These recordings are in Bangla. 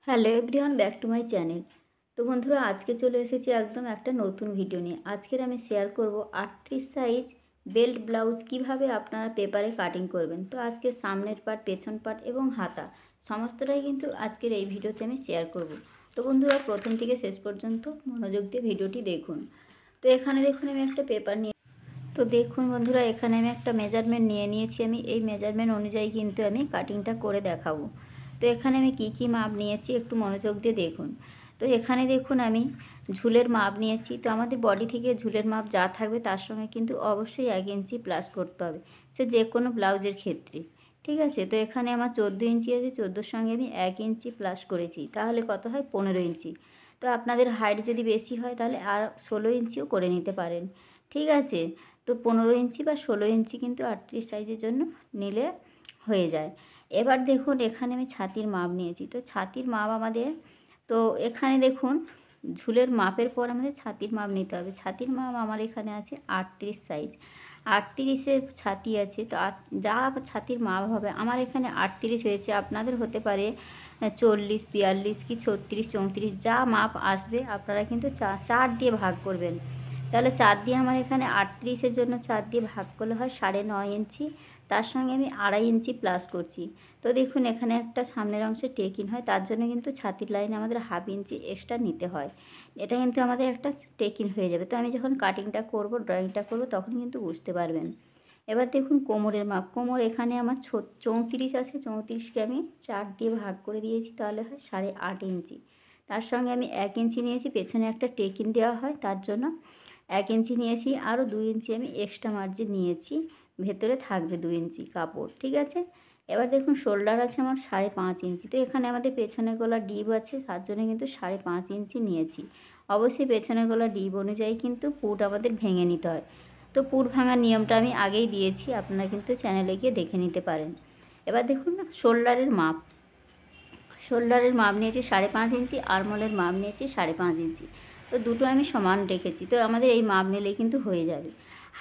Hello everyone, back to my channel. তো বন্ধুরা, আজকে চলে এসেছি একদম একটা নতুন ভিডিও নিয়ে। আজকের আমি শেয়ার করব 38 সাইজ বেল্ট ব্লাউজ কিভাবে আপনারা পেপারে কাটিং করবেন। তো আজকে সামনের পার্ট, পেছন পার্ট এবং হাতা সমস্তটাই কিন্তু আজকের এই ভিডিওতে আমি শেয়ার করব। তো বন্ধুরা, প্রথম থেকে শেষ পর্যন্ত মনোযোগ দিয়ে ভিডিওটি দেখুন। তো এখানে দেখুন আমি একটা পেপার নিয়ে দেখুন বন্ধুরা, এখানে আমি একটা মেজারমেন্ট নিয়ে নিয়েছি। আমি এই মেজারমেন্ট অনুযায়ী কিন্তু আমি কাটিংটা করে দেখাবো। তো এখানে আমি কি মাপ নিয়েছি একটু মনোযোগ দিয়ে দেখুন। তো এখানে দেখুন আমি ঝুলের মাপ নিয়েছি। তো আমাদের বডি থেকে ঝুলের মাপ যা থাকবে তার সঙ্গে কিন্তু অবশ্যই 1 ইঞ্চি প্লাস করতে হবে, সে যে কোনো ব্লাউজের ক্ষেত্রে। ঠিক আছে, তো এখানে আমার 14 ইঞ্চি আছে, 14-র সঙ্গে আমি 1 ইঞ্চি প্লাস করেছি, তাহলে কত হয় 15 ইঞ্চি। তো আপনাদের হাইট যদি বেশি হয় তাহলে আর 16 ইঞ্চিও করে নিতে পারেন। ঠিক আছে, তো 15 ইঞ্চি বা 16 ইঞ্চি কিন্তু 38 সাইজের জন্য নিলে হয়ে যায়। এবার দেখুন এখানে আমি ছাতির মাপ নিয়েছি। তো ছাতির মাপ আমাদের, তো এখানে দেখুন ঝুলের মাপের পর আমাদের ছাতির মাপ নিতে হবে। ছাতির মাপ আমার এখানে আছে 38 সাইজ, 38-এর ছাতি আছে। তো যা ছাতির মাপ হবে, আমার এখানে 38 হয়েছে, আপনাদের হতে পারে 40, 42 কি 36, 34, যা মাপ আসবে আপনারা কিন্তু 4 দিয়ে ভাগ করবেন। তাহলে 4 দিয়ে আমার এখানে 38-এর জন্য 4 দিয়ে ভাগ করলে হয় 9.5 ইঞ্চি। তার সঙ্গে আমি 2.5 ইঞ্চি প্লাস করছি। তো দেখুন এখানে একটা সামনের অংশে টেকিং হয়, তার জন্য কিন্তু ছাতির লাইনে আমাদের 1/2 ইঞ্চি এক্সট্রা নিতে হয়। এটা কিন্তু আমাদের একটা টেকিং হয়ে যাবে। তো আমি যখন কাটিংটা করব, ড্রয়িংটা করব, তখন কিন্তু বুঝতে পারবেন। এবার দেখুন কোমরের মাপ। কোমর এখানে আমার 34 আছে, 34কে আমি 4 দিয়ে ভাগ করে দিয়েছি, তাহলে হয় 8.5 ইঞ্চি। তার সঙ্গে আমি 1 ইঞ্চি নিয়েছি, পেছনে একটা টেকিং দেওয়া হয় তার জন্য 1 ইঞ্চি নিয়েছি, আরও 2 ইঞ্চি আমি এক্সট্রা মার্জিন নিয়েছি, ভেতরে থাকবে 2 ইঞ্চি কাপড়। ঠিক আছে, এবার দেখুন শোল্ডার আছে আমার 5.5 ইঞ্চি। তো এখানে আমাদের পেছনের গলা ডিপ আছে, তার জন্য কিন্তু 5.5 ইঞ্চি নিয়েছি। অবশ্যই পেছনের গলা ডিপ অনুযায়ী কিন্তু পুট আমাদের ভেঙে নিতে হয়। তো পুট ভাঙার নিয়মটা আমি আগেই দিয়েছি, আপনারা কিন্তু চ্যানেলে গিয়ে দেখে নিতে পারেন। এবার দেখুন শোল্ডারের মাপ। শোল্ডারের মাপ নিয়েছি 5.5 ইঞ্চি, আর্মহোলের মাপ নিয়েছি 5.5 ইঞ্চি। তো দুটো আমি সমান রেখেছি। তো আমাদের এই মাপ নিলেই কিন্তু হয়ে যাবে।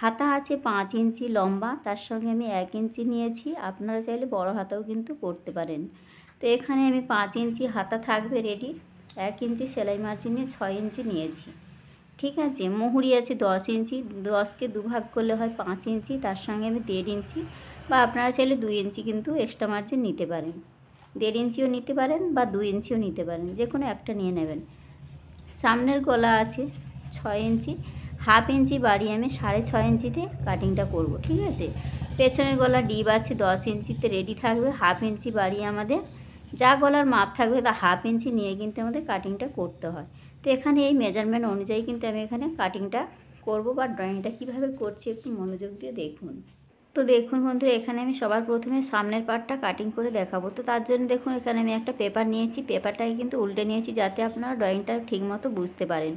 হাতা আছে 5 ইঞ্চি লম্বা, তার সঙ্গে আমি 1 ইঞ্চি নিয়েছি। আপনারা চাইলে বড় হাতাও কিন্তু করতে পারেন। তো এখানে আমি 5 ইঞ্চি হাতা থাকবে রেডি। 1 ইঞ্চি সেলাই মার্জিন নিয়ে 6 ইঞ্চি নিয়েছি। ঠিক আছে, মুহুরি আছে 10 ইঞ্চি, 10কে দুভাগ করলে হয় 5 ইঞ্চি, তার সঙ্গে আমি 1.5 ইঞ্চি, বা আপনারা চাইলে 2 ইঞ্চি কিন্তু এক্সট্রা মার্জিন নিতে পারেন। 1.5 ইঞ্চিও নিতে পারেন বা 2 ইঞ্চিও নিতে পারেন, যে কোনো একটা নিয়ে নেবেন। সামনের গলা আছে 6 ইঞ্চি, 1/2 ইঞ্চি বাড়িয়ে আমি 6.5 ইঞ্চিতে কাটিংটা করব। ঠিক আছে, পেছনের গলা ডিপ আছে 10 ইঞ্চিতে রেডি থাকবে। 1/2 ইঞ্চি বাড়িয়ে আমাদের যা গলার মাপ থাকবে তা 1/2 ইঞ্চি নিয়ে কিন্তু আমাদের কাটিংটা করতে হয়। তো এখানে এই মেজারমেন্ট অনুযায়ী কিন্তু আমি এখানে কাটিংটা করব, বা ড্রয়িংটা কীভাবে করছি একটু মনোযোগ দিয়ে দেখুন। তো দেখুন বন্ধুরা, এখানে আমি সবার প্রথমে সামনের পার্টটা কাটিং করে দেখাবো। তো তার জন্য দেখুন এখানে আমি একটা পেপার নিয়েছি, পেপারটাকে কিন্তু উল্টে নিয়েছি যাতে আপনারা ড্রয়িংটা ঠিকমতো বুঝতে পারেন।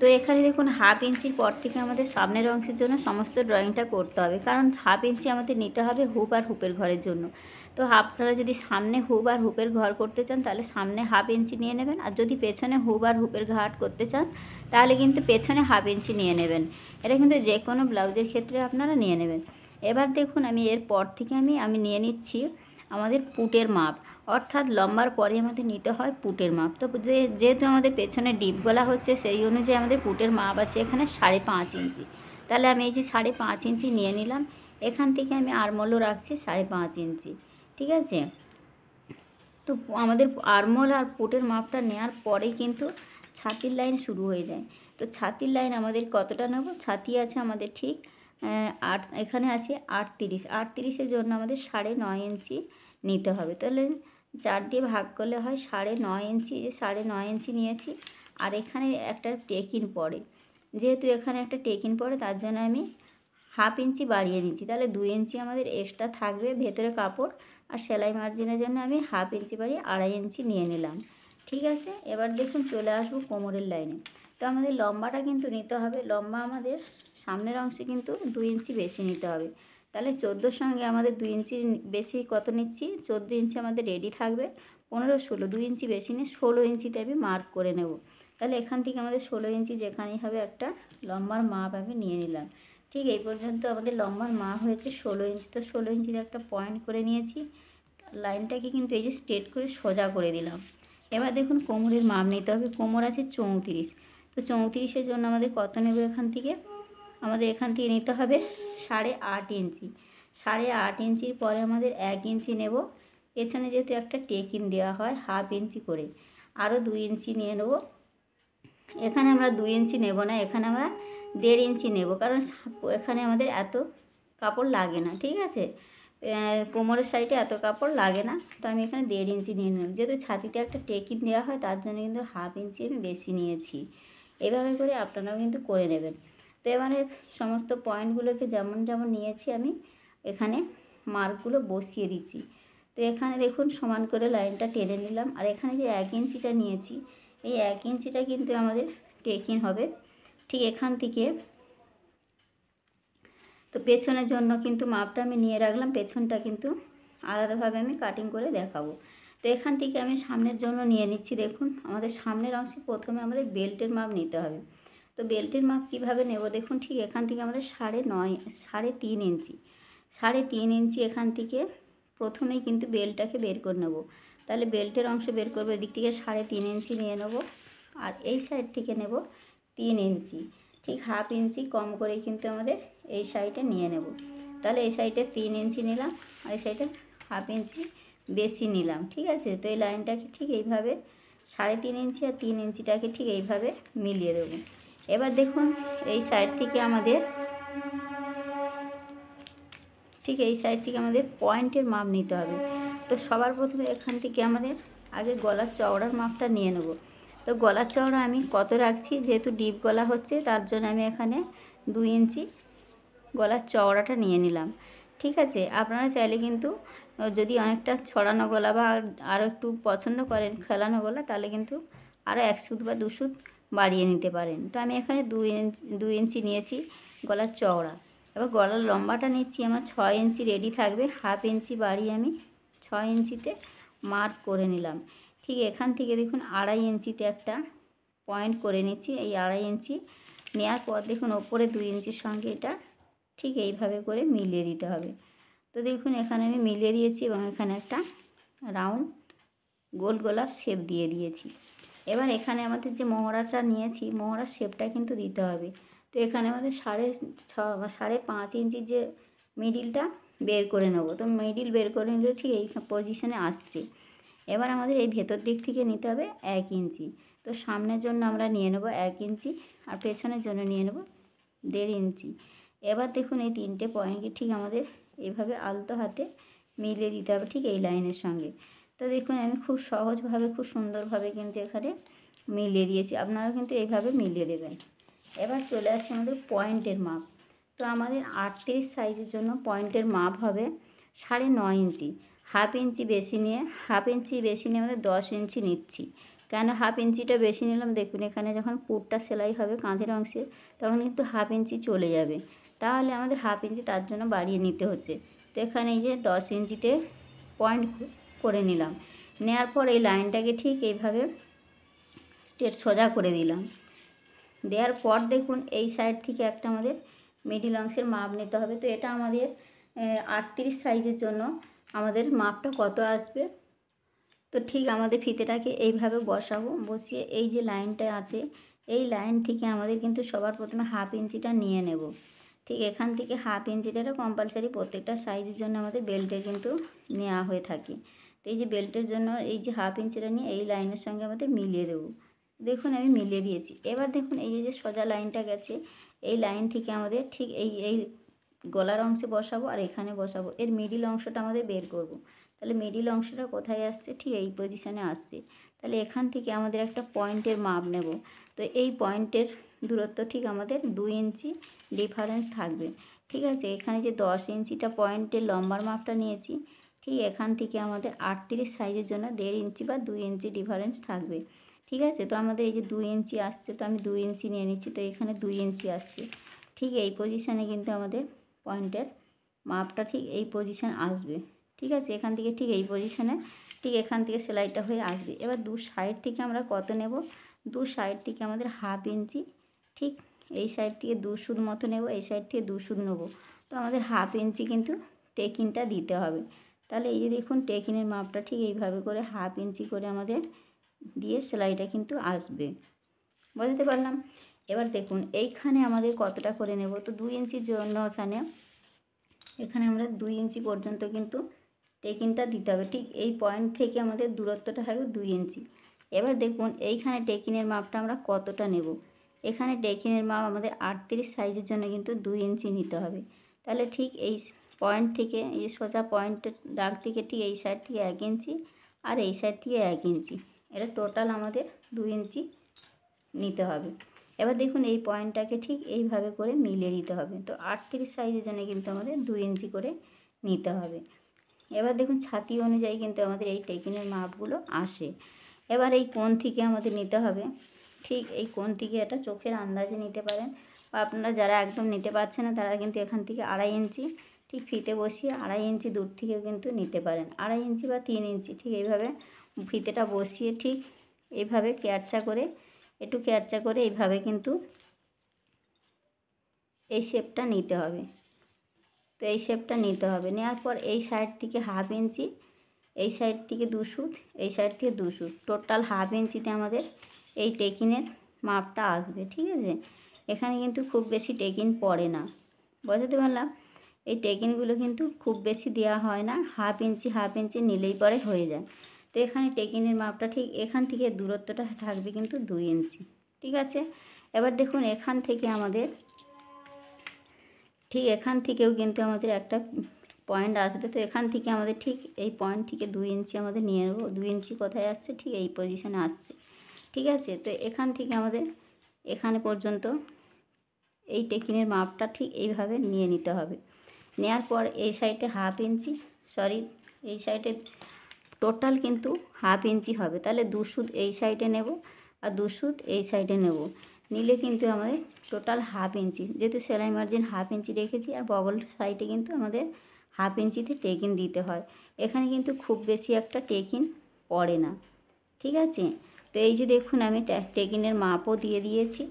তো এখানে দেখুন 1/2 ইঞ্চির পর থেকে আমাদের সামনের অংশের জন্য সমস্ত ড্রয়িংটা করতে হবে, কারণ 1/2 ইঞ্চি আমাদের নিতে হবে হুপ আর হুপের ঘরের জন্য। তো আপনারা যদি সামনে হুপ আর হুপের ঘর করতে চান তাহলে সামনে 1/2 ইঞ্চি নিয়ে নেবেন, আর যদি পেছনে হুপ আর হুপের ঘাট করতে চান তাহলে কিন্তু পেছনে 1/2 ইঞ্চি নিয়ে নেবেন। এটা কিন্তু যে কোনো ব্লাউজের ক্ষেত্রে আপনারা নিয়ে নেবেন। এবার দেখুন আমি এরপর থেকে আমি নিয়ে নিচ্ছি আমাদের পুটের মাপ, অর্থাৎ লম্বার পরে আমাদের নিতে হয় পুটের মাপ। তো যেহেতু আমাদের পেছনে ডিপ গলা হচ্ছে, সেই অনুযায়ী আমাদের পুটের মাপ আছে এখানে 5.5 ইঞ্চি। তাহলে আমি এই যে 5.5 ইঞ্চি নিয়ে নিলাম, এখান থেকে আমি আরমোলও রাখছি 5.5 ইঞ্চি। ঠিক আছে, তো আমাদের আরমোল আর পুটের মাপটা নেওয়ার পরেই কিন্তু ছাতির লাইন শুরু হয়ে যায়। তো ছাতির লাইন আমাদের কতটা নেব, ছাতি আছে আমাদের ঠিক এখানে আছে 38-এর জন্য আমাদের 9.5 ইঞ্চি নিতে হবে। তাহলে 4 দিয়ে ভাগ করলে হয় 9.5 ইঞ্চি। 9.5 ইঞ্চি নিয়েছি, আর এখানে একটা টেকিং পড়ে, যেহেতু এখানে একটা টেকিং পড়ে তার জন্য আমি 1/2 ইঞ্চি বাড়িয়ে নিচ্ছি, তাহলে 2 ইঞ্চি আমাদের এক্সট্রা থাকবে ভেতরে কাপড়। আর সেলাই মার্জিনের জন্য আমি 1/2 ইঞ্চি বাড়িয়ে 2.5 ইঞ্চি নিয়ে নিলাম। ঠিক আছে, এবার দেখুন চলে আসবো কোমরের লাইনে। তো আমাদের লম্বাটা কিন্তু নিতে হবে, লম্বা আমাদের সামনের অংশে কিন্তু 2 ইঞ্চি বেশি নিতে হবে। তাহলে 14-র সঙ্গে আমাদের 2 ইঞ্চি বেশি কত নিচ্ছি, 14 ইঞ্চি আমাদের রেডি থাকবে। 15, 16, 2 ইঞ্চি বেশি নিয়ে 16 ইঞ্চিতে আমি মার্ক করে নেব। তাহলে এখান থেকে আমাদের 16 ইঞ্চি যেখানেই হবে একটা লম্বার মাপ আমি নিয়ে নিলাম। ঠিক এই পর্যন্ত আমাদের লম্বার মাপ হয়েছে 16 ইঞ্চি। তো 16 ইঞ্চিতে একটা পয়েন্ট করে নিয়েছি, লাইনটাকে কিন্তু এই যে স্ট্রেট করে সোজা করে দিলাম। এবার দেখুন কোমরের মাপ নিতে হবে। কোমর আছে 34, তো 34-এর জন্য আমাদের কত নেব এখান থেকে? আমাদের এখান থেকে নিতে হবে 8.5 ইঞ্চি। 8.5 ইঞ্চির পরে আমাদের 1 ইঞ্চি নেব। পেছনে যেহেতু একটা টেকিন দেওয়া হয় 1/2 ইঞ্চি করে, আরও 2 ইঞ্চি নিয়ে নেব। এখানে আমরা 2 ইঞ্চি নেব না, এখানে আমরা 1.5 ইঞ্চি নেব, কারণ এখানে আমাদের এত কাপড় লাগে না, ঠিক আছে? কোমরের সাইডে এত কাপড় লাগে না, তো আমি এখানে 1.5 ইঞ্চি নিয়ে নিলাম। যেহেতু ছাতিতে একটা টেকিন দেওয়া হয় তার জন্য কিন্তু 1/2 ইঞ্চি আমি বেশি নিয়েছি। এভাবে করে আপনারাও কিন্তু করে নেবেন। তো এবারে সমস্ত পয়েন্টগুলোকে যেমন যেমন নিয়েছি আমি এখানে মার্কগুলো বসিয়ে দিচ্ছি। তো এখানে দেখুন সমান করে লাইনটা টেনে নিলাম। আর এখানে যে 1 ইঞ্চিটা নিয়েছি, এই 1 ইঞ্চিটা কিন্তু আমাদের টেকিং হবে ঠিক এখান থেকে। তো পেছনের জন্য কিন্তু মাপটা আমি নিয়ে রাখলাম, পেছনটা কিন্তু আলাদাভাবে আমি কাটিং করে দেখাবো। তো এখান থেকে আমি সামনের জন্য নিয়ে নিচ্ছি। দেখুন আমাদের সামনের অংশে প্রথমে আমাদের বেল্টের মাপ নিতে হবে। তো বেল্টের মাপ কীভাবে নেব দেখুন, ঠিক এখান থেকে আমাদের 3.5 ইঞ্চি, 3.5 ইঞ্চি এখান থেকে প্রথমেই কিন্তু বেল্টটাকে বের করে নেব। তাহলে বেল্টের অংশ বের করবো, এদিক থেকে 3.5 ইঞ্চি নিয়ে নেব, আর এই সাইড থেকে নেব 3 ইঞ্চি, ঠিক 1/2 ইঞ্চি কম করে কিন্তু আমাদের এই সাইডে নিয়ে নেব। তাহলে এই সাইডে 3 ইঞ্চি নিলাম, আর এই সাইডে 1/2 ইঞ্চি বেশি নিলাম, ঠিক আছে? তো এই লাইনটাকে ঠিক এইভাবে 3.5 ইঞ্চি আর 3 ইঞ্চিটাকে ঠিক এইভাবে মিলিয়ে দেবো। এবার দেখুন এই সাইড থেকে আমাদের পয়েন্টের মাপ নিতে হবে। তো সবার প্রথমে এখান থেকে আমাদের আগে গলার চওড়ার মাপটা নিয়ে নেব। তো গলার চওড়া আমি কত রাখছি, যেহেতু ডিপ গলা হচ্ছে তার জন্য আমি এখানে 2 ইঞ্চি গলার চওড়াটা নিয়ে নিলাম, ঠিক আছে? আপনারা চাইলে কিন্তু যদি অনেকটা ছড়ানো গলা বা আরও একটু পছন্দ করেন খেলানো গলা, তাহলে কিন্তু আরও 1 সুত বা 2 সুত বাড়িয়ে নিতে পারেন। তো আমি এখানে 2 ইঞ্চি নিয়েছি গলার চওড়া। এবার গলার লম্বাটা নিচ্ছি আমার 6 ইঞ্চি রেডি থাকবে, 1/2 ইঞ্চি বাড়িয়ে আমি 6 ইঞ্চিতে মার্ক করে নিলাম। ঠিক এখান থেকে দেখুন 2.5 ইঞ্চিতে একটা পয়েন্ট করে নিচ্ছি। এই 2.5 ইঞ্চি নেওয়ার পর দেখুন ওপরে 2 ইঞ্চির সঙ্গে এটা ঠিক এইভাবে করে মিলিয়ে দিতে হবে। তো দেখুন এখানে আমি মিলিয়ে দিয়েছি এবং এখানে একটা রাউন্ড গোল গলার শেপ দিয়ে দিয়েছি। এবার এখানে আমাদের যে মোহরাটা নিয়েছি, মোহরার শেপটা কিন্তু দিতে হবে। তো এখানে আমাদের 5.5 ইঞ্চির যে মিডিলটা বের করে নেব। তো মিডিল বের করে নিলে ঠিক এই পজিশনে আসছে। এবার আমাদের এই ভেতর দিক থেকে নিতে হবে 1 ইঞ্চি। তো সামনের জন্য আমরা নিয়ে নেব 1 ইঞ্চি, আর পেছনের জন্য নিয়ে নেব 1.5 ইঞ্চি। এবার দেখুন এই 3টে পয়েন্টকে ঠিক আমাদের এইভাবে আলতো হাতে মিলিয়ে দিতে হবে ঠিক এই লাইনের সঙ্গে। তো দেখুন আমি খুব সহজভাবে খুব সুন্দরভাবে কিন্তু এখানে মিলিয়ে দিয়েছি, আপনারা কিন্তু এইভাবে মিলিয়ে দেবেন। এবার চলে আসছে আমাদের পয়েন্টের মাপ। তো আমাদের 38 সাইজের জন্য পয়েন্টের মাপ হবে 9.5 ইঞ্চি। 1/2 ইঞ্চি বেশি নিয়ে আমাদের 10 ইঞ্চি নিচ্ছি। কেন 1/2 ইঞ্চিটা বেশি নিলাম দেখুন, এখানে যখন পুরটা সেলাই হবে কাঁধের অংশে তখন কিন্তু 1/2 ইঞ্চি চলে যাবে, তাহলে আমাদের 1/2 ইঞ্চি তার জন্য বাড়িয়ে নিতে হচ্ছে। তো এখানে এই যে 10 ইঞ্চিতে পয়েন্ট করে নিলাম। নেওয়ার পর এই লাইনটাকে ঠিক এইভাবে স্ট্রেট সোজা করে দিলাম। দেওয়ার পর দেখুন এই সাইড থেকে একটা আমাদের মিডিল অংশের মাপ নিতে হবে। তো এটা আমাদের 38 সাইজের জন্য আমাদের মাপটা কত আসবে, তো ঠিক আমাদের ফিতেটাকে এইভাবে বসাবো। বসিয়ে এই যে লাইনটা আছে এই লাইন থেকে আমাদের কিন্তু সবার প্রথমে 1/2 ইঞ্চিটা নিয়ে নেব। ঠিক এখান থেকে 1/2 ইঞ্চিটা কম্পালসারি প্রত্যেকটা সাইজের জন্য আমাদের বেল্টে কিন্তু নেওয়া হয়ে থাকে। তো এই যে বেল্টের জন্য এই যে 1/2 ইঞ্চিটা নিয়ে এই লাইনের সঙ্গে আমাদের মিলিয়ে দেবো। দেখুন আমি মিলিয়ে দিয়েছি। এবার দেখুন এই যে সোজা লাইনটা গেছে এই লাইন থেকে আমাদের ঠিক এই গলার অংশে বসাবো আর এখানে বসাবো, এর মিডিল অংশটা আমাদের বের করব। তাহলে মিডিল অংশটা কোথায় আসছে, ঠিক এই পজিশানে আসছে। তাহলে এখান থেকে আমাদের একটা পয়েন্টের মাপ নেব। তো এই পয়েন্টের দূরত্ব ঠিক আমাদের 2 ইঞ্চি ডিফারেন্স থাকবে, ঠিক আছে? এখানে যে 10 ইঞ্চিটা পয়েন্টের লম্বার মাপটা নিয়েছি, ঠিক এখান থেকে আমাদের 38 সাইজের জন্য 1.5 ইঞ্চি বা 2 ইঞ্চি ডিফারেন্স থাকবে, ঠিক আছে? তো আমাদের এই যে 2 ইঞ্চি আসছে, তো আমি 2 ইঞ্চি নিয়ে নিচ্ছি। তো এখানে 2 ইঞ্চি আসছে, ঠিক এই পজিশানে কিন্তু আমাদের পয়েন্টের মাপটা ঠিক এই পজিশান আসবে, ঠিক আছে? এখান থেকে ঠিক এই পজিশানে ঠিক এখান থেকে সেলাইটা হয়ে আসবে। এবার 2 সাইড থেকে আমরা কত নেব, 2 সাইড থেকে আমাদের 1/2 ইঞ্চি, ঠিক এই সাইড থেকে 2 সুত মতো নেব, এই সাইড থেকে 2 সুত নেব। তো আমাদের 1/2 ইঞ্চি কিন্তু টেকিনটা দিতে হবে। তাহলে এই যে দেখুন টেকিনের মাপটা ঠিক এইভাবে করে 1/2 ইঞ্চি করে আমাদের দিয়ে সেলাইটা কিন্তু আসবে। বুঝতে পারলাম। এবার দেখুন এইখানে আমাদের কতটা করে নেব, তো 2 ইঞ্চির জন্য এখানে আমরা 2 ইঞ্চি পর্যন্ত কিন্তু টেকিনটা দিতে হবে। ঠিক এই পয়েন্ট থেকে আমাদের দূরত্বটা থাকবে 2 ইঞ্চি। এবার দেখুন এইখানে টেকিনের মাপটা আমরা কতটা নেব। এখানে টেকিনের মাপ আমাদের 38 সাইজের জন্য কিন্তু 2 ইঞ্চি নিতে হবে। তাহলে ঠিক এই পয়েন্ট থেকে, এই সোজা পয়েন্টের দাগ থেকে ঠিক এই সাইড থেকে 1 ইঞ্চি আর এই সাইড থেকে 1 ইঞ্চি, এটা টোটাল আমাদের 2 ইঞ্চি নিতে হবে। এবার দেখুন এই পয়েন্টটাকে ঠিক এইভাবে করে মিলিয়ে দিতে হবে। তো 38 সাইজের জন্য কিন্তু আমাদের 2 ইঞ্চি করে নিতে হবে। এবার দেখুন ছাতি অনুযায়ী কিন্তু আমাদের এই টেকিনের মাপগুলো আসে। এবার এই কোণ থেকে আমাদের নিতে হবে, ঠিক এই কোণ থেকে এটা চোখের আন্দাজে নিতে পারেন, বা আপনারা যারা একদম নিতে পারছেন না তারা কিন্তু এখান থেকে 2.5 ইঞ্চি ঠিক ফিতে বসিয়ে 2.5 ইঞ্চি দূর থেকেও কিন্তু নিতে পারেন। 2.5 ইঞ্চি বা 3 ইঞ্চি ঠিক এইভাবে ফিতেটা বসিয়ে ঠিক এইভাবে একটু ক্যারচা করে এইভাবে কিন্তু এই শেপটা নিতে হবে। তো এই শেপটা নিতে হবে, নেওয়ার পর এই সাইড থেকে 1/2 ইঞ্চি, এই সাইড থেকে 2 সুত, এই সাইড থেকে 2 সুত, টোটাল 1/2 ইঞ্চিতে আমাদের এই টেকিনের মাপটা আসবে। ঠিক আছে, এখানে কিন্তু খুব বেশি টেকিন পড়ে না। বুঝতে পারলাম। এই টেকিনগুলো কিন্তু খুব বেশি দেওয়া হয় না, 1/2 ইঞ্চি নিলেই পরে হয়ে যায়। তো এখানে টেকিনের মাপটা ঠিক এখান থেকে দূরত্বটা থাকবে কিন্তু 2 ইঞ্চি। ঠিক আছে, এবার দেখুন এখান থেকে আমাদের ঠিক এখান থেকেও কিন্তু আমাদের একটা পয়েন্ট আসবে। তো এখান থেকে আমাদের ঠিক এই পয়েন্ট থেকে 2 ইঞ্চি আমাদের নিয়ে নেব। 2 ইঞ্চি কোথায় আসছে, ঠিক এই পজিশনে আসছে। ঠিক আছে, তো এখান থেকে আমাদের এখানে পর্যন্ত এই টেকিনের মাপটা ঠিক এইভাবে নিয়ে নিতে হবে। নেওয়ার পর এই সাইডে 1/2 ইঞ্চি, এই সাইডে টোটাল কিন্তু 1/2 ইঞ্চি হবে। তাহলে 2 সুত এই সাইডে নেব আর 2 সুত এই সাইডে নেব, নিলে কিন্তু আমাদের টোটাল 1/2 ইঞ্চি, যেহেতু সেলাই মার্জিন 1/2 ইঞ্চি রেখেছি আর বগল সাইডে কিন্তু আমাদের 1/2 ইঞ্চিতে টেকিন দিতে হয়। এখানে কিন্তু খুব বেশি একটা টেকিন পড়ে না। ঠিক আছে, তো এই যে দেখুন আমি টেকিনের মাপও দিয়ে দিয়েছি,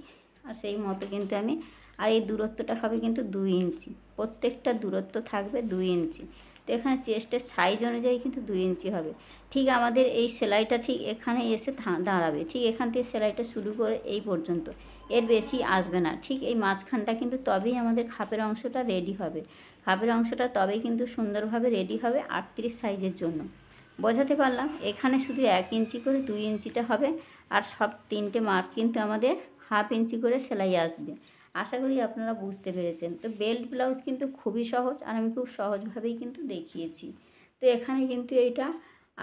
আর সেই মতো কিন্তু আমি, আর এই দূরত্বটা হবে কিন্তু 2 ইঞ্চি, প্রত্যেকটা দূরত্ব থাকবে 2 ইঞ্চি। তো এখানে চেস্টের সাইজ অনুযায়ী কিন্তু 2 ইঞ্চি হবে। ঠিক আমাদের এই সেলাইটা ঠিক এখানে এসে দাঁড়াবে, ঠিক এখান থেকে সেলাইটা শুরু করে এই পর্যন্ত, এর বেশি আসবে না। ঠিক এই মাঝখানটা কিন্তু তবেই আমাদের খাপের অংশটা রেডি হবে। খাপের অংশটা তবেই কিন্তু সুন্দরভাবে রেডি হবে 38 সাইজের জন্য। বোঝাতে পারলাম। এখানে শুধু 1 ইঞ্চি করে 2 ইঞ্চিটা হবে, আর সব 3টে মাপ কিন্তু আমাদের 1/2 ইঞ্চি করে সেলাই আসবে। আশা করি আপনারা বুঝতে পেরেছেন। তো বেল্ট ব্লাউজ কিন্তু খুবই সহজ, আর আমি খুব সহজভাবেই কিন্তু দেখিয়েছি। তো এখানে কিন্তু এইটা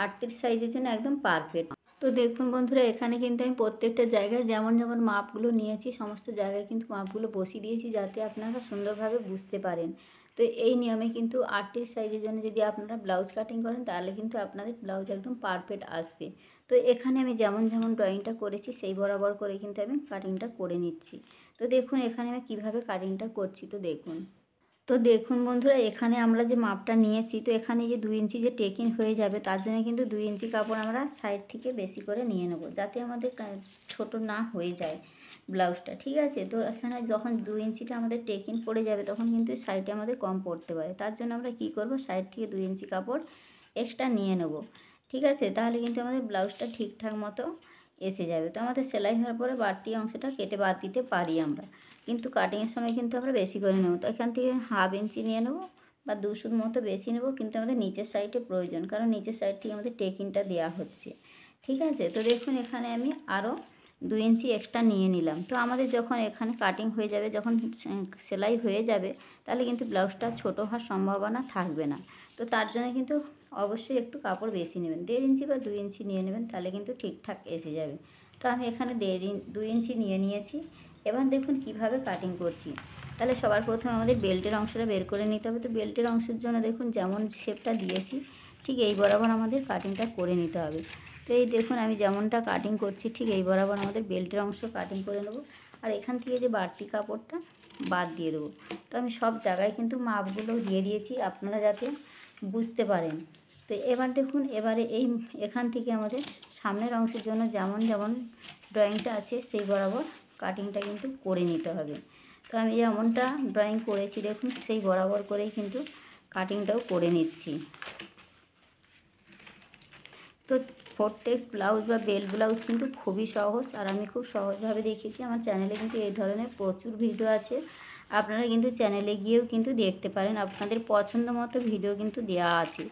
38 সাইজের জন্য একদম পারফেক্ট। তো দেখুন বন্ধুরা, এখানে কিন্তু আমি প্রত্যেকটা জায়গায় যেমন যেমন মাপগুলো নিয়েছি সমস্ত জায়গায় কিন্তু মাপগুলো বসিয়ে দিয়েছি, যাতে আপনারা সুন্দরভাবে বুঝতে পারেন। তো এই নিয়মে কিন্তু 38 সাইজের জন্য যদি আপনারা ব্লাউজ কাটিং করেন তাহলে কিন্তু আপনাদের ব্লাউজ একদম পারফেক্ট আসবে। তো এখানে আমি যেমন যেমন ড্রয়িংটা করেছি সেই বরাবর করে কিন্তু আমি কাটিংটা করে নিচ্ছি। তো দেখুন এখানে আমি কীভাবে কাটিংটা করছি, তো দেখুন বন্ধুরা, এখানে আমরা যে মাপটা নিয়েছি, তো এখানে যে 2 ইঞ্চি যে টেকিং হয়ে যাবে তার জন্য কিন্তু 2 ইঞ্চি কাপড় আমরা সাইড থেকে বেশি করে নিয়ে নেব, যাতে আমাদের ছোট না হয়ে যায় ব্লাউজটা। ঠিক আছে, তো এখানে যখন 2 ইঞ্চিটা আমাদের টেকিং পড়ে যাবে তখন কিন্তু সাইডে আমাদের কম পড়তে পারে। তার জন্য আমরা কি করব, সাইড থেকে 2 ইঞ্চি কাপড় এক্সট্রা নিয়ে নেব। ঠিক আছে, তাহলে কিন্তু আমাদের ব্লাউজটা ঠিকঠাক মতো এসে যাবে। তো আমাদের সেলাই হওয়ার পরে বাড়তি অংশটা কেটে বাদ দিতে পারি আমরা, কিন্তু কাটিংয়ের সময় কিন্তু আমরা বেশি করে নেব। তো এখান থেকে 1/2 ইঞ্চি নিয়ে নেব বা 2 সুত মতো বেশি নেব, কিন্তু আমাদের নিচের সাইডে প্রয়োজন, কারণ নিচের সাইড থেকে আমাদের টেকিংটা দেওয়া হচ্ছে। ঠিক আছে, তো দেখুন এখানে আমি আরও 2 ইঞ্চি এক্সট্রা নিয়ে নিলাম। তো আমাদের যখন এখানে কাটিং হয়ে যাবে, যখন সেলাই হয়ে যাবে, তাহলে কিন্তু ব্লাউজটা ছোটো হওয়ার সম্ভাবনা থাকবে না। তো তার জন্য কিন্তু অবশ্যই একটু কাপড় বেশি নেবেন, 1.5 ইঞ্চি বা 2 ইঞ্চি নিয়ে নেবেন, তাহলে কিন্তু ঠিকঠাক এসে যাবে। তো আমি এখানে 2 ইঞ্চি নিয়ে নিয়েছি। এবার দেখুন কিভাবে কাটিং করছি। তাহলে সবার প্রথমে আমাদের বেল্টের অংশটা বের করে নিতে হবে। তো বেল্টের অংশের জন্য দেখুন যেমন শেপটা দিয়েছি ঠিক এই বরাবর আমাদের কাটিংটা করে নিতে হবে। তো এই দেখুন আমি যেমনটা কাটিং করছি ঠিক এই বরাবর আমাদের বেল্টের অংশ কাটিং করে নেব, আর এখান থেকে যে বাড়তি কাপড়টা বাদ দিয়ে দেবো। তো আমি সব জায়গায় কিন্তু মাপগুলো দিয়ে দিয়েছি আপনারা যাতে বুঝতে পারেন। তো এবার দেখুন, এবারে এখান থেকে আমাদের সামনের অংশের জন্য যেমন যেমন ড্রয়িংটা আছে সেই বরাবর কাটিংটা কিন্তু করে নিতে হবে। তো আমি যেমনটা ড্রয়িং করেছি দেখুন সেই বরাবর করেই কিন্তু কাটিংটাও করে নিচ্ছি। তো ভর্টেক্স ব্লাউজ বা বেল্ট ব্লাউজ কিন্তু খুবই সহজ, আর আমি খুব সহজভাবে দেখিয়েছি। আমার চ্যানেলে কিন্তু এই ধরনের প্রচুর ভিডিও আছে, আপনারা কিন্তু চ্যানেলে গিয়েও কিন্তু দেখতে পারেন। আপনাদের পছন্দ মতো ভিডিও কিন্তু দেওয়া আছে।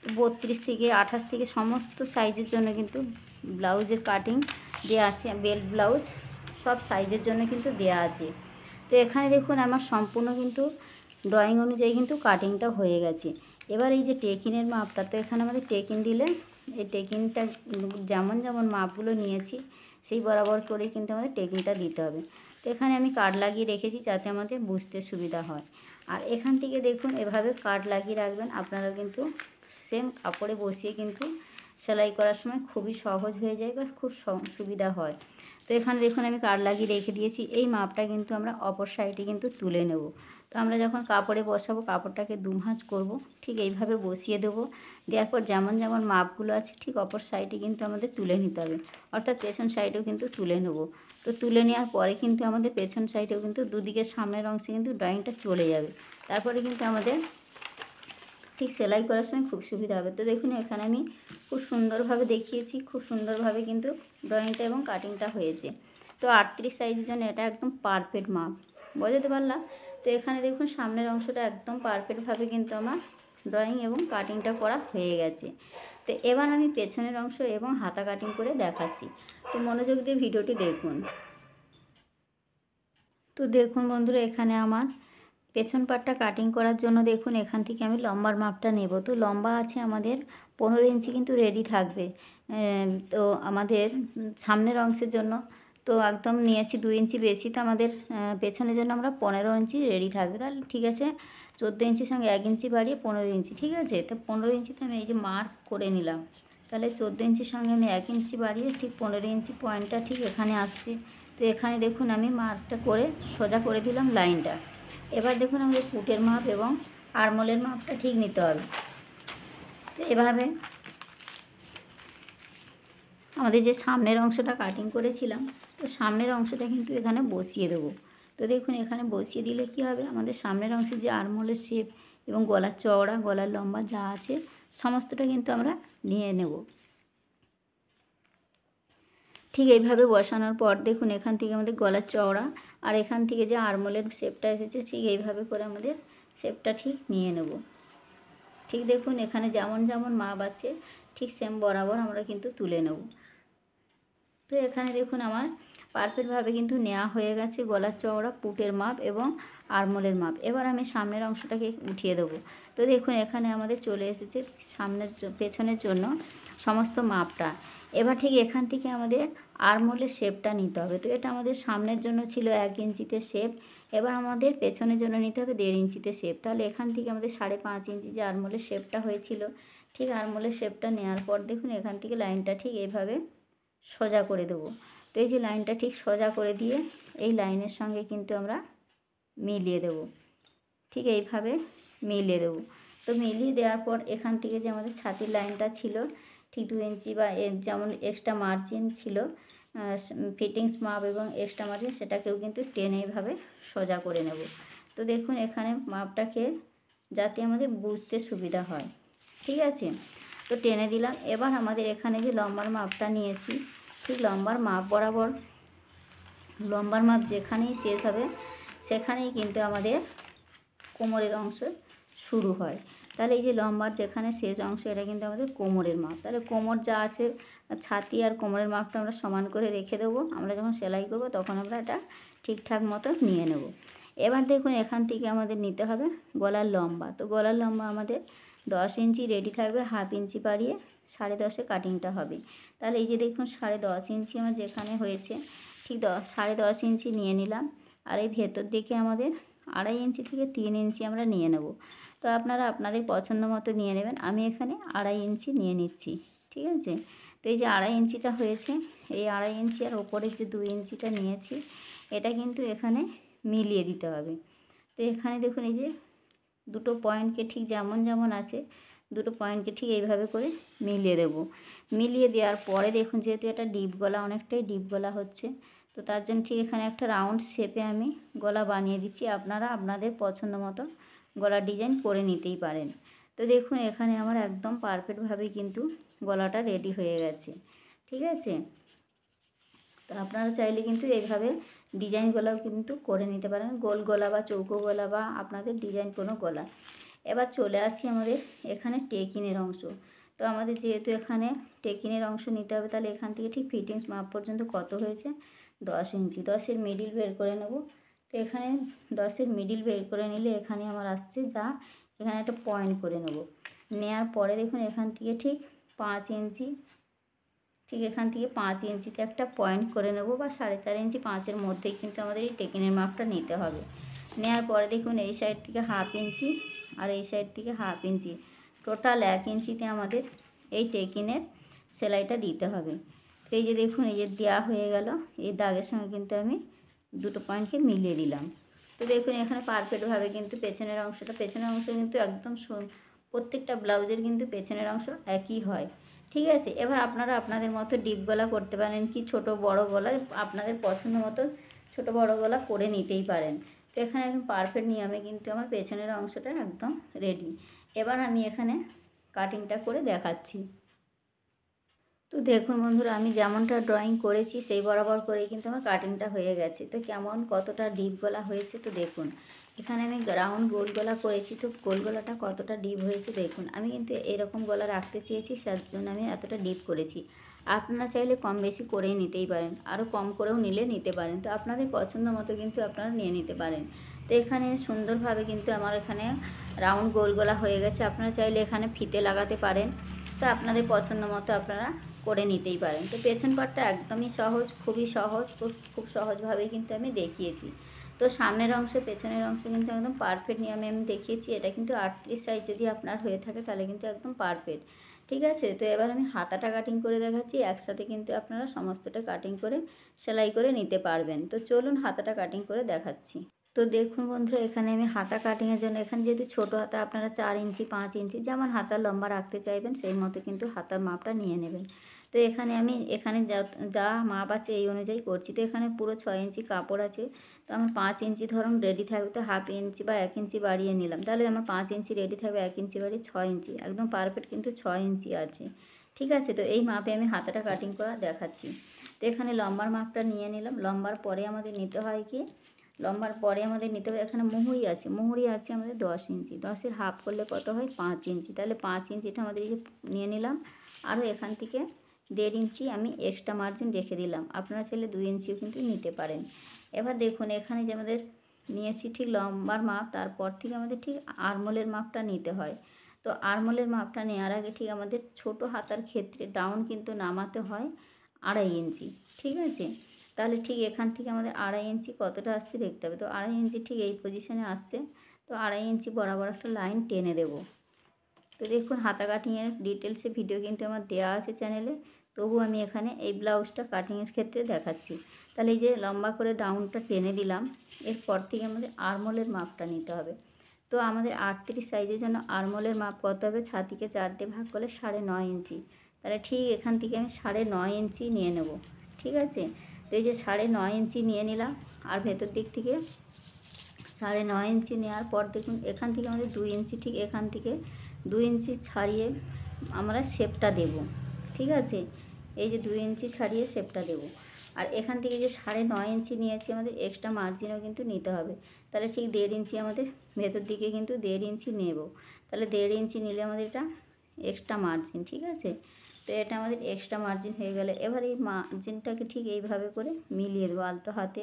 32 থেকে 28 থেকে সমস্ত সাইজের জন্য কিন্তু ব্লাউজের কাটিং দেওয়া আছে, বেল্ট ব্লাউজ সব সাইজের জন্য কিন্তু দেওয়া আছে। তো এখানে দেখুন আমার সম্পূর্ণ কিন্তু ড্রয়িং অনুযায়ী কিন্তু কাটিংটা হয়ে গেছে। এবার এই যে টেকিনের মাপটা, তো এখানে আমাদের টেকিন দিলে এই টেকিনটা যেমন যেমন মাপগুলো নিয়েছি সেই বরাবর করে কিন্তু আমাদের টেকিনটা দিতে হবে। তো এখানে আমি কাট লাগিয়ে রেখেছি যাতে আমাদের বুঝতে সুবিধা হয়। আর এখান থেকে দেখুন এভাবে কাট লাগিয়ে রাখবেন, আপনারা কিন্তু সেম কাপড়ে বসিয়ে কিন্তু সেলাই করার সময় খুবই সহজ হয়ে যায় বা খুব সুবিধা হয়। তো এখানে দেখুন আমি কাট লাগিয়ে রেখে দিয়েছি। এই মাপটা কিন্তু আমরা অপর সাইডে কিন্তু তুলে নেব। তো আমরা যখন কাপড়ে বসাবো কাপড়টাকে দুভাঁজ করব, ঠিক এইভাবে বসিয়ে দেবো। দেওয়ার পর যেমন যেমন মাপগুলো আছে ঠিক অপর সাইডে কিন্তু আমাদের তুলে নিতে হবে, অর্থাৎ পেছন সাইডেও কিন্তু তুলে নেব। তো তুলে নেওয়ার পরে কিন্তু আমাদের পেছন সাইডেও কিন্তু দুদিকের সামনের অংশে কিন্তু ড্রয়িংটা চলে যাবে। তারপরে কিন্তু আমাদের ঠিক সেলাই করার সময় খুব সুবিধা হবে। তো দেখুন এখানে আমি খুব সুন্দরভাবে দেখিয়েছি, খুব সুন্দরভাবে কিন্তু ড্রয়িংটা এবং কাটিংটা হয়েছে। তো 38 সাইজের জন্য এটা একদম পারফেক্ট মাপ, বোঝাতে পারলাম? তো এখানে দেখুন সামনের অংশটা একদম পারফেক্টভাবে কিন্তু আমার ড্রয়িং এবং কাটিংটা করা হয়ে গেছে। তো এবার আমি পেছনের অংশ এবং হাতা কাটিং করে দেখাচ্ছি। তো মনোযোগ দিয়ে ভিডিওটি দেখুন। তো দেখুন বন্ধুরা, এখানে আমার পেছন পাটটা কাটিং করার জন্য দেখুন এখান থেকে আমি লম্বার মাপটা নেব। তো লম্বা আছে আমাদের 15 ইঞ্চি কিন্তু রেডি থাকবে। তো আমাদের সামনের অংশের জন্য তো একদম নিয়েছি 2 ইঞ্চি বেশি, তো আমাদের পেছনের জন্য আমরা 15 ইঞ্চি রেডি থাকবে। তাহলে ঠিক আছে, 14 ইঞ্চির সঙ্গে 1 ইঞ্চি বাড়িয়ে 15 ইঞ্চি, ঠিক আছে? তো 15 ইঞ্চিতে আমি এই যে মার্ক করে নিলাম। তাহলে 14 ইঞ্চির সঙ্গে আমি 1 ইঞ্চি বাড়িয়ে ঠিক 15 ইঞ্চি পয়েন্টটা ঠিক এখানে আসছে। তো এখানে দেখুন আমি মার্কটা করে সোজা করে দিলাম লাইনটা। এবার দেখুন আমাদের পুটের মাপ এবং আরমোলের মাপটা ঠিক নিতে হবে। তো এভাবে আমাদের যে সামনের অংশটা কাটিং করেছিলাম, তো সামনের অংশটা কিন্তু এখানে বসিয়ে দেবো। তো দেখুন এখানে বসিয়ে দিলে কি হবে, আমাদের সামনের অংশের যে আরমোলের শেপ এবং গলার চওড়া গলার লম্বা যা আছে সমস্তটা কিন্তু আমরা নিয়ে নেব। ঠিক এইভাবে বসানোর পর দেখুন এখান থেকে আমাদের গলার চওড়া আর এখান থেকে যে আরমোলের শেপটা এসেছে ঠিক এইভাবে করে আমাদের শেপটা ঠিক নিয়ে নেব। ঠিক দেখুন এখানে যেমন যেমন মাপ আছে ঠিক সেম বরাবর আমরা কিন্তু তুলে নেব। তো এখানে দেখুন আমার পারফেক্টভাবে কিন্তু নেওয়া হয়ে গেছে গলার চওড়া, পুটের মাপ এবং আরমোলের মাপ। এবার আমি সামনের অংশটাকে উঠিয়ে দেবো। তো দেখুন এখানে আমাদের চলে এসেছে সামনের পেছনের জন্য সমস্ত মাপটা। এবার ঠিক এখান থেকে আমাদের আরমোলের শেপটা নিতে হবে। তো এটা আমাদের সামনের জন্য ছিল 1 ইঞ্চিতে শেপ, এবার আমাদের পেছনের জন্য নিতে হবে 1.5 ইঞ্চিতে শেপ। তাহলে এখান থেকে আমাদের 5.5 ইঞ্চি যে আরমোলের শেপটা হয়েছিল, ঠিক আরমোলের শেপটা নেওয়ার পর দেখুন এখান থেকে লাইনটা ঠিক এইভাবে সোজা করে দেবো। তো এই যে লাইনটা ঠিক সোজা করে দিয়ে এই লাইনের সঙ্গে কিন্তু আমরা মিলিয়ে দেব, ঠিক এইভাবে মিলিয়ে দেবো। তো মিলিয়ে দেওয়ার পর এখান থেকে যে আমাদের ছাতির লাইনটা ছিল ঠিক 2 ইঞ্চি বা এর যেমন এক্সট্রা মার্জিন ছিল ফিটিংস মাপ এবং এক্সট্রা মার্জিন সেটাকেও কিন্তু টেনে এইভাবে সোজা করে নেব। তো দেখুন এখানে মাপটাকে যাতে আমাদের বুঝতে সুবিধা হয়, ঠিক আছে? তো টেনে দিলাম। এবার আমাদের এখানে যে লম্বার মাপটা নিয়েছি ঠিক লম্বার মাপ বরাবর, লম্বার মাপ যেখানেই শেষ হবে সেখানেই কিন্তু আমাদের কোমরের অংশ শুরু হয়। তাহলে এই যে লম্বার যেখানে শেষ অংশ এটা কিন্তু আমাদের কোমরের মাপ। তাহলে কোমর যা আছে ছাতি আর কোমরের মাপটা আমরা সমান করে রেখে দেবো। আমরা যখন সেলাই করব তখন আমরা এটা ঠিকঠাক মতো নিয়ে নেব। এবার দেখুন এখান থেকে আমাদের নিতে হবে গলার লম্বা। তো গলার লম্বা আমাদের 10 ইঞ্চি রেডি থাকবে, 1/2 ইঞ্চি বাড়িয়ে 10.5 কাটিংটা হবে। তাহলে এই যে দেখুন 10.5 ইঞ্চি আমার যেখানে হয়েছে ঠিক 10.5 ইঞ্চি নিয়ে নিলাম। আর এই ভেতর দিকে আমাদের 2.5 ইঞ্চি থেকে 3 ইঞ্চি আমরা নিয়ে নেব। তো আপনারা আপনাদের পছন্দ মতো নিয়ে নেবেন। আমি এখানে 2.5 ইঞ্চি নিয়ে নিচ্ছি, ঠিক আছে? তো এই যে 2.5 ইঞ্চিটা হয়েছে, এই 2.5 ইঞ্চি আর ওপরের যে 2 ইঞ্চিটা নিয়েছি এটা কিন্তু এখানে মিলিয়ে দিতে হবে। তো এখানে দেখুন এই যে দুটো পয়েন্টকে ঠিক যেমন যেমন আছে দুটো পয়েন্টকে ঠিক এইভাবে করে মিলিয়ে দেব। মিলিয়ে দেওয়ার পরে দেখুন যেহেতু এটা ডিপ গলা, অনেকটাই ডিপ গলা হচ্ছে, তো তার জন্য ঠিক এখানে একটা রাউন্ড শেপে আমি গলা বানিয়ে দিচ্ছি। আপনারা আপনাদের পছন্দ মতো গলার ডিজাইন করে নিতেই পারেন। তো দেখুন এখানে আমার একদম পারফেক্টভাবে কিন্তু গলাটা রেডি হয়ে গেছে। ঠিক আছে, তো আপনারা চাইলে কিন্তু এইভাবে ডিজাইন গলাও কিন্তু করে নিতে পারেন, গোল গলা বা চৌকো গলা বা আপনাদের ডিজাইন কোনো গলা। এবার চলে আসি আমাদের এখানে টেকিনের অংশ। তো আমাদের যেহেতু এখানে টেকিনের অংশ নিতে হবে, তাহলে এখান থেকে ঠিক ফিটিংস মাপ পর্যন্ত কত হয়েছে 10 ইঞ্চি, 10-এর মিডিল বের করে নেব। তো এখানে 10-এর মিডিল বের করে নিলে এখানে আমার আসছে যা, এখানে একটা পয়েন্ট করে নেব। নেওয়ার পরে দেখুন এখান থেকে ঠিক 5 ইঞ্চি, ঠিক এখান থেকে 5 ইঞ্চিতে একটা পয়েন্ট করে নেব, বা 4.5 ইঞ্চি 5-এর মধ্যেই কিন্তু আমাদের এই টেকিনের মাপটা নিতে হবে। নেওয়ার পরে দেখুন এই সাইড থেকে 1/2 ইঞ্চি আর এই সাইড থেকে 1/2 ইঞ্চি, টোটাল 1 ইঞ্চিতে আমাদের এই টেকিনের সেলাইটা দিতে হবে। তো এই যে দেখুন এই যে দেওয়া হয়ে গেল, এই দাগের সঙ্গে কিন্তু আমি দুটো পয়েন্টকে মিলিয়ে দিলাম। তো দেখুন এখানে পারফেক্টভাবে কিন্তু পেছনের অংশ কিন্তু একদম প্রত্যেকটা ব্লাউজের কিন্তু পেছনের অংশ একই হয়। ঠিক আছে, এবার আপনারা আপনাদের মতো ডিপ গলা করতে পারেন, কি ছোট বড় গলা আপনাদের পছন্দ মতো ছোট বড় গলা করে নিতেই পারেন। তো এখানে একদম পারফেক্ট নিয়মে কিন্তু আমার পেছনের অংশটা একদম রেডি। এবার আমি এখানে কাটিংটা করে দেখাচ্ছি। তো দেখুন বন্ধুরা, আমি যেমনটা ড্রয়িং করেছি সেই বরাবর করেই কিন্তু আমার কাটিংটা হয়ে গেছে। তো কেমন কতটা ডিপ গলা হয়েছে তো দেখুন, এখানে আমি রাউন্ড গোল গলা করেছি, তো গোল গলাটা কতটা ডিপ হয়েছে দেখুন। আমি কিন্তু এরকম গলা রাখতে চেয়েছি, যার জন্য আমি এতটা ডিপ করেছি। আপনারা চাইলে কম বেশি করেই নিতেই পারেন, আরও কম করেও নিতে পারেন। তো আপনাদের পছন্দ মতো কিন্তু আপনারা নিয়ে নিতে পারেন। তো এখানে সুন্দরভাবে কিন্তু আমার এখানে রাউন্ড গোল গলা হয়ে গেছে। আপনারা চাইলে এখানে ফিতে লাগাতে পারেন, তো আপনাদের পছন্দ মতো আপনারা করে নিতেই পারেন। তো পেছন পাটটা একদমই সহজ, খুবই সহজ, খুব সহজভাবেই কিন্তু আমি দেখিয়েছি। তো সামনের অংশ পেছনের অংশ কিন্তু একদম পারফেক্ট নিয়মে আমি দেখিয়েছি। এটা কিন্তু 38 সাইজ যদি আপনার হয়ে থাকে তাহলে কিন্তু একদম পারফেক্ট। ঠিক আছে, তো এবার আমি হাতাটা কাটিং করে দেখাচ্ছি। একসাথে কিন্তু আপনারা সমস্তটা কাটিং করে সেলাই করে নিতে পারবেন। তো চলুন হাতাটা কাটিং করে দেখাচ্ছি। তো দেখুন বন্ধুরা, এখানে আমি হাতা কাটিংয়ের জন্য, এখানে যেহেতু ছোটো হাতা আপনারা 4 ইঞ্চি 5 ইঞ্চি যেমন হাতার লম্বা রাখতে চাইবেন সেই মতো কিন্তু হাতার মাপটা নিয়ে নেবেন। তো এখানে আমি যা মাপ আছে এই অনুযায়ী করছি। তো এখানে পুরো 6 ইঞ্চি কাপড় আছে, তো আমার 5 ইঞ্চি ধরুন রেডি থাকবে, তো 1/2 ইঞ্চি বা 1 ইঞ্চি বাড়িয়ে নিলাম, তাহলে আমার 5 ইঞ্চি রেডি থাকবে, 1 ইঞ্চি বাড়িয়ে 6 ইঞ্চি, একদম পারফেক্ট কিন্তু 6 ইঞ্চি আছে। ঠিক আছে, তো এই মাপে আমি হাতাটা কাটিং করা দেখাচ্ছি। তো এখানে লম্বার মাপটা নিয়ে নিলাম। লম্বার পরে আমাদের নিতে হয় কি, এখানে মুহুরি আছে আমাদের 10 ইঞ্চি, 10-এর হাফ করলে কত হয় 5 ইঞ্চি, তাহলে 5 ইঞ্চিটা আমাদের এই যে নিয়ে নিলাম। আরও এখান থেকে 1.5 ইঞ্চি আমি এক্সট্রা মার্জিন রেখে দিলাম, আপনারা চাইলে 2 ইঞ্চিও কিন্তু নিতে পারেন। এবার দেখুন এখানে যে আমাদের নিয়েছি ঠিক লম্বার মাপ, তারপর থেকে আমাদের ঠিক আরমোলের মাপটা নিতে হয়। তো আরমোলের মাপটা নেওয়ার আগে ঠিক আমাদের ছোট হাতার ক্ষেত্রে ডাউন কিন্তু নামাতে হয় 2.5 ইঞ্চি। ঠিক আছে, তাহলে ঠিক এখান থেকে আমাদের 2.5 ইঞ্চি কতটা আসছে দেখতে হবে। তো 2.5 ইঞ্চি ঠিক এই পজিশনে আসছে, তো 2.5 ইঞ্চি বরাবর একটা লাইন টেনে দেব। তো দেখুন হাতা কাটিংয়ের ডিটেলসে ভিডিও কিন্তু আমার দেওয়া আছে চ্যানেলে, তবু আমি এখানে এই ব্লাউজটা কাটিংয়ের ক্ষেত্রে দেখাচ্ছি। তাহলে এই যে লম্বা করে ডাউনটা টেনে দিলাম, এরপর থেকে আমাদের আরমোলের মাপটা নিতে হবে। তো আমাদের 38 সাইজের জন্য আরমোলের মাপ কত হবে, ছাতিকে 4 দিয়ে ভাগ করলে 9.5 ইঞ্চি, তাহলে ঠিক এখান থেকে আমি 9.5 ইঞ্চি নিয়ে নেব। ঠিক আছে, তো এই যে 9.5 ইঞ্চি নিয়ে নিলাম, আর ভেতর দিক থেকে 9.5 ইঞ্চি নেওয়ার পর দেখুন এখান থেকে আমাদের 2 ইঞ্চি, ঠিক এখান থেকে 2 ইঞ্চি ছাড়িয়ে আমরা শেপটা দেব। ঠিক আছে, এই যে 2 ইঞ্চি ছাড়িয়ে শেপটা দেব। আর এখান থেকে যে 9.5 ইঞ্চি নিয়েছি আমাদের এক্সট্রা মার্জিনও কিন্তু নিতে হবে, তাহলে ঠিক 1.5 ইঞ্চি আমাদের ভেতর দিকে কিন্তু 1.5 ইঞ্চি নেব। তাহলে 1.5 ইঞ্চি নিলে আমাদের এটা এক্সট্রা মার্জিন। ঠিক আছে, তো এটা আমাদের এক্সট্রা মার্জিন হয়ে গেলে এবার এই মার্জিনটাকে ঠিক এইভাবে করে মিলিয়ে দেবো আলতো হাতে,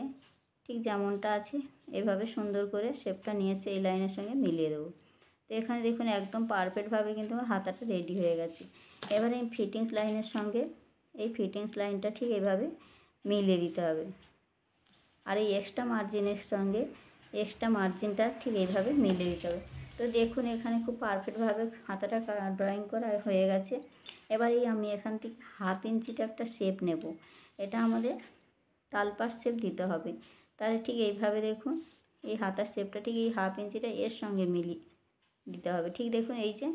ঠিক যেমনটা আছে এভাবে সুন্দর করে শেপটা নিয়ে এসে এই লাইনের সঙ্গে মিলিয়ে দেবো। তো এখানে দেখুন একদম পারফেক্টভাবে কিন্তু আমার হাতাটা রেডি হয়ে গেছে। এবার এই ফিটিংস লাইনের সঙ্গে এই ফিটিংস লাইনটা ঠিক এইভাবে মিলিয়ে দিতে হবে, আর এই এক্সট্রা মার্জিনের সঙ্গে এক্সট্রা মার্জিনটা ঠিক এইভাবে মিলিয়ে দিতে হবে। তো দেখুন এখানে খুব পারফেক্টভাবে হাতাটা ড্রয়িং করা হয়ে গেছে। এবার আমি এখান থেকে 1/2 ইঞ্চিটা একটা শেপ নেব, এটা আমাদের তালপাট শেপ দিতে হবে। তাহলে ঠিক এইভাবে দেখুন এই হাতার শেপটা ঠিক এই 1/2 ইঞ্চিটা এর সঙ্গে মিলিয়ে দিতে হবে। ঠিক দেখুন এই যে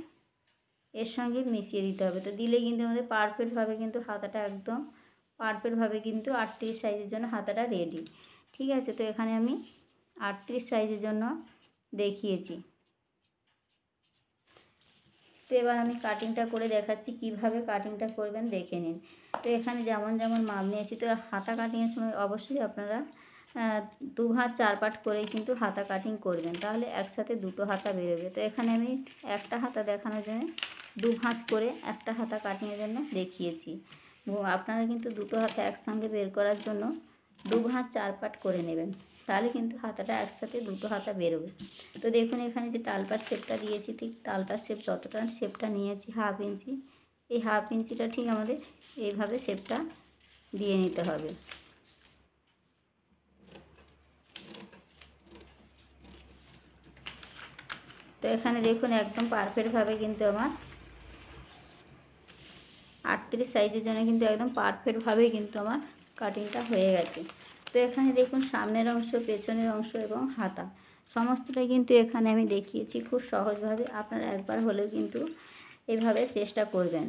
এর সঙ্গে মিশিয়ে দিতে হবে। তো দিলে কিন্তু আমাদের পারফেক্টভাবে কিন্তু হাতাটা একদম পারফেক্টভাবে কিন্তু 38 সাইজের জন্য হাতাটা রেডি। ঠিক আছে, তো এখানে আমি 38 সাইজের জন্য দেখিয়েছি। তো এবার আমি কাটিংটা করে দেখাচ্ছি কিভাবে কাটিংটা করবেন, দেখে নিন। তো এখানে যেমন যেমন মাপ নিয়েছি, তো হাতা কাটিংয়ের সময় অবশ্যই আপনারা 2 ভাঁজ 4 পাট করেই কিন্তু হাতা কাটিং করবেন, তাহলে একসাথে দুটো হাতা বেরোবে। তো এখানে আমি একটা হাতা দেখানোর জন্য 2 ভাঁজ করে একটা হাতা কাটিংয়ের জন্য দেখিয়েছি। আপনারা কিন্তু দুটো হাতা একসঙ্গে বের করার জন্য 2 ভাঁজ 4 পাট করে নেবেন, তাহলে কিন্তু হাতাটা একসাথে দুটো হাতা বেরোবে। তো দেখুন এখানে যে তালপাট শেপটা দিয়েছি, ঠিক তালটার শেপ যতটা শেপটা নিয়েছি 1/2 ইঞ্চি, এই 1/2 ইঞ্চিটা ঠিক আমাদের এইভাবে শেপটা দিয়ে নিতে হবে। তো এখানে দেখুন একদম পারফেক্টভাবে কিন্তু আমার 38 সাইজের জন্য কিন্তু একদম পারফেক্টভাবেই কিন্তু আমার কাটিংটা হয়ে গেছে। তো এখানে দেখুন সামনের অংশ, পেছনের অংশ এবং হাতা সমস্তটাই কিন্তু এখানে আমি দেখিয়েছি খুব সহজভাবে। আপনারা একবার হলেও কিন্তু এভাবে চেষ্টা করবেন।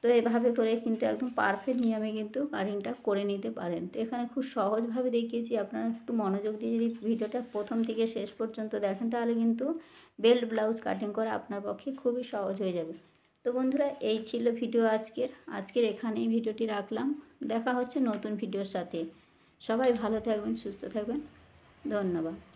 তো এভাবে করে কিন্তু একদম পারফেক্ট নিয়মে কিন্তু কাটিংটা করে নিতে পারেন। তো এখানে খুব সহজভাবে দেখিয়েছি, আপনারা একটু মনোযোগ দিয়ে যদি ভিডিওটা প্রথম থেকে শেষ পর্যন্ত দেখেন, তাহলে কিন্তু বেল্ট ব্লাউজ কাটিং করা আপনার পক্ষে খুবই সহজ হয়ে যাবে। তো বন্ধুরা, এই ছিল ভিডিও আজকের এখানেই ভিডিওটি রাখলাম। দেখা হচ্ছে নতুন ভিডিওর সাথে। সবাই ভালো থাকবেন, সুস্থ থাকবেন। ধন্যবাদ।